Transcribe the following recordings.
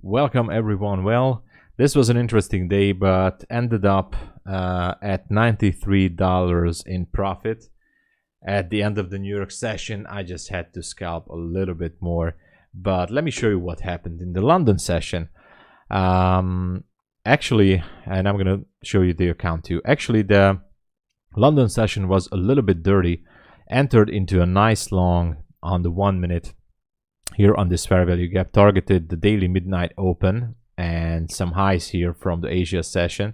Welcome everyone. Well, this was an interesting day, but ended up at $93 in profit. At the end of the New York session, I just had to scalp a little bit more. But let me show you what happened in the London session. Actually, and I'm going to show you the account too. Actually, the London session was a little bit dirty. Entered into a nice long on the 1 minute here on this fair value gap, targeted the daily midnight open and some highs here from the Asia session.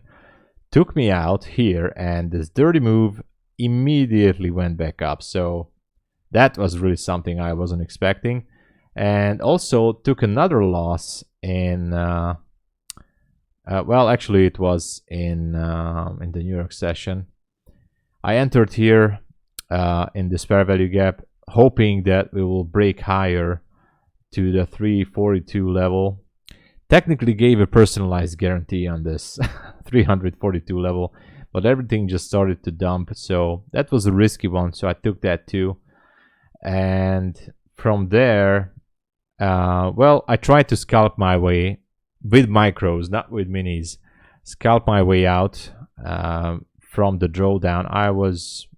Took me out here, and this dirty move immediately went back up. So that was really something I wasn't expecting. And also took another loss in well, actually it was in the New York session. I entered here in this fair value gap, hoping that we will break higher to the 342 level. Technically gave a personalized guarantee on this 342 level, but everything just started to dump. So that was a risky one, so I took that too. And from there, well, I tried to scalp my way with micros, not with minis. Scalp my way out from the drawdown.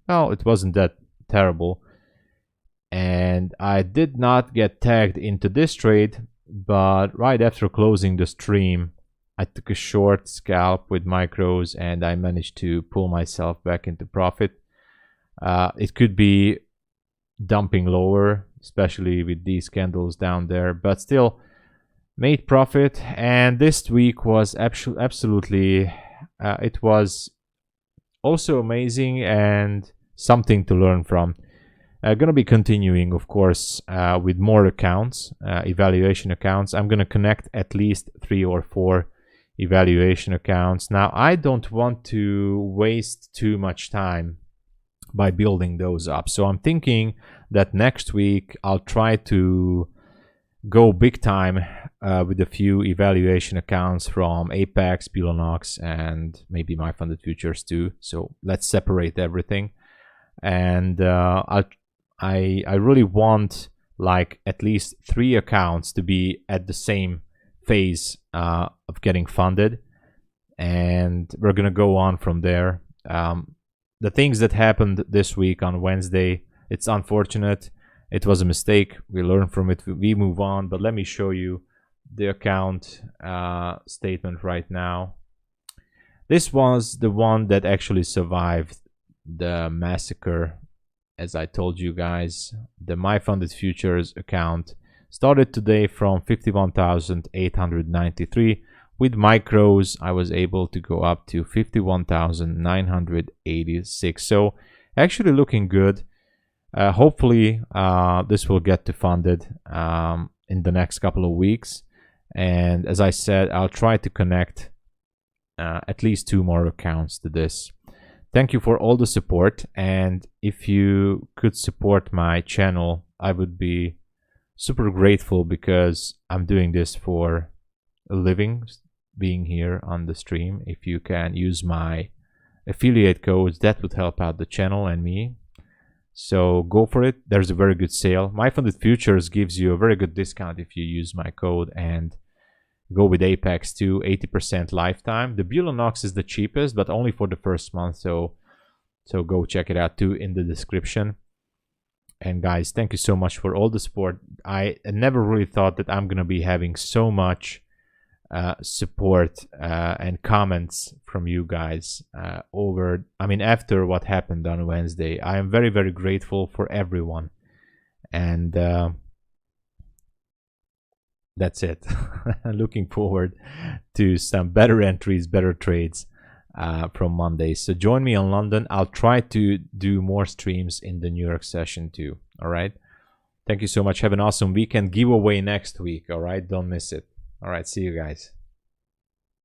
Well, it wasn't that terrible. And I did not get tagged into this trade, but right after closing the stream, I took a short scalp with micros and I managed to pull myself back into profit. It could be dumping lower, especially with these candles down there, but still made profit. And this week was absolutely, it was also amazing and something to learn from. Going to be continuing, of course, with more accounts, evaluation accounts. I'm going to connect at least 3 or 4 evaluation accounts. Now, I don't want to waste too much time by building those up. So I'm thinking that next week I'll try to go big time with a few evaluation accounts from Apex, Bulenox, and maybe my funded futures too. So let's separate everything. And I really want like at least 3 accounts to be at the same phase of getting funded, and we're gonna go on from there. The things that happened this week on Wednesday, it's unfortunate. It was a mistake. We learn from it. We move on. But let me show you the account statement right now. This was the one that actually survived the massacre. As I told you guys, the My Funded Futures account started today from 51,893. With micros, I was able to go up to 51,986. So actually looking good. Hopefully this will get to funded in the next couple of weeks. And as I said, I'll try to connect at least 2 more accounts to this. Thank you for all the support, and if you could support my channel, I would be super grateful, because I'm doing this for a living, being here on the stream. If you can use my affiliate codes, that would help out the channel and me. So go for it. There's a very good sale. My Funded Futures gives you a very good discount if you use my code, and go with Apex too, 80% lifetime. The Bulenox is the cheapest, but only for the first month. So go check it out too in the description. And guys, thank you so much for all the support. I never really thought that I'm gonna be having so much support and comments from you guys after what happened on Wednesday. I am very, very grateful for everyone. And that's it. Looking forward to some better entries, better trades from Monday. So join me on London. I'll try to do more streams in the New York session too. All right. Thank you so much. Have an awesome weekend. Giveaway next week. All right. Don't miss it. All right. See you guys.